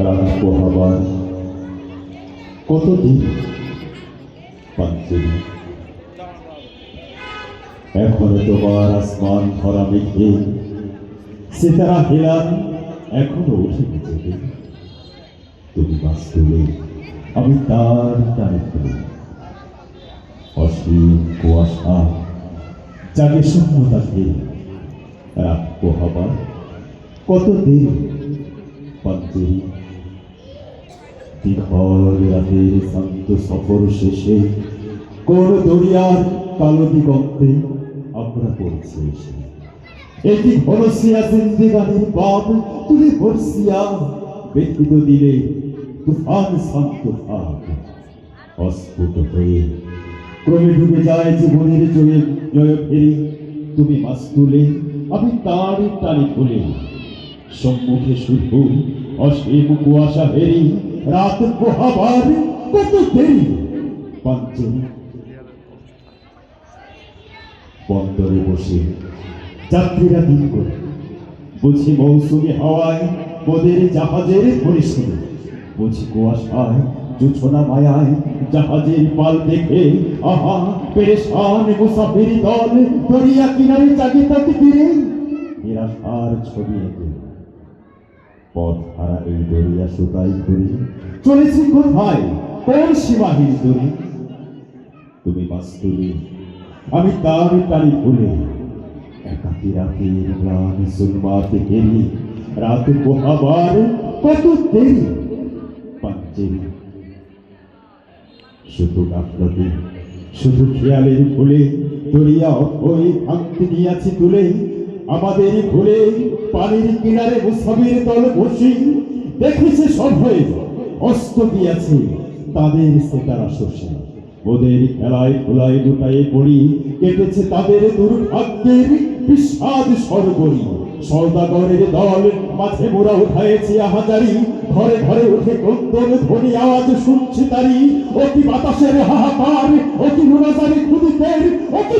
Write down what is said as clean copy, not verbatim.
রাত পোহাবার কতদিন পাঞ্চেরি, এখনো তোমার আসমান ভরা মেঘে সিতারা হেলান এখনো ওঠেনি জেগে। তুমি বাস তুলে আমি তার টানে ফেলে, অসীম কুয়াশা জাগে শূন্যতা ঘিরে। রাত পোহাবার কতদিন পাঞ্চেরি, দীর্ঘল রাতের শান্ত সফর শেষে কোন দরিয়ার কালো দিগন্তে আমরা পড়ছি এসে। এটি ভরসিয়া জিন্দেগানির বাপ তুলে ভরসিয়া ব্যক্তিত দিলে তুফান শান্ত থাক। অস্ফুট হয়ে ক্রমে ডুবে যায় জীবনের জয়ে জয় ফেরি। তুমি মাছ তুলে আমি তার টানে খুলে, সম্মুখে শুধু অসীম কুয়াশা হেরি। রাত পোহাবার কত দেরি পাঞ্চেরি, বন্দরে বসে যাত্রীরা দিন করে বুঝি মৌসুমী হাওয়ায় মোদের জাহাজের পরিসরে। বুঝি কুয়াশায় জুছনা মায়ায় জাহাজের পাল দেখে আহা পেরেশান মুসাফির দল দরিয়া কিনারে জাগে তাকে ফিরে নিরাশার ছবি এঁকে। পথ হারা এই দরিয়া সুতাই ঘুরে চলেছি কোথায় কোন সীমাহীন দূরে। তুমি মাছ তুলে আমি তার টানি ভুলে, একাকি রাতের ম্লান সুলমাতে গেলি। রাত পোহাবার কত দেরি পাঞ্চেরি, শুধু গাফলতি শুধু খেয়ালের ভুলে দরিয়া হয়ে ভাঙতে দিয়াছি তুলে। আমাদের ভুলে পানির কিনারে মুসাফির দল বসি দেখেছে সব হয়ে অস্ত দিয়াছে তাদের সেতারা শশী। ওদের খেলায় খোলায় লুটায়ে পড়ি কেটেছে তাদের দুর্ভাগ্যের বিষাদ সরবরি। সওদাগরের দল মাঝে মোরা উঠায়েছে আহাজারি, ঘরে ঘরে উঠে ক্রন্দন ধ্বনি আওয়াজ শুনছি তারি। অতি বাতাসের হাহাকার, অতি নুরাজারি খুদিদের, অতি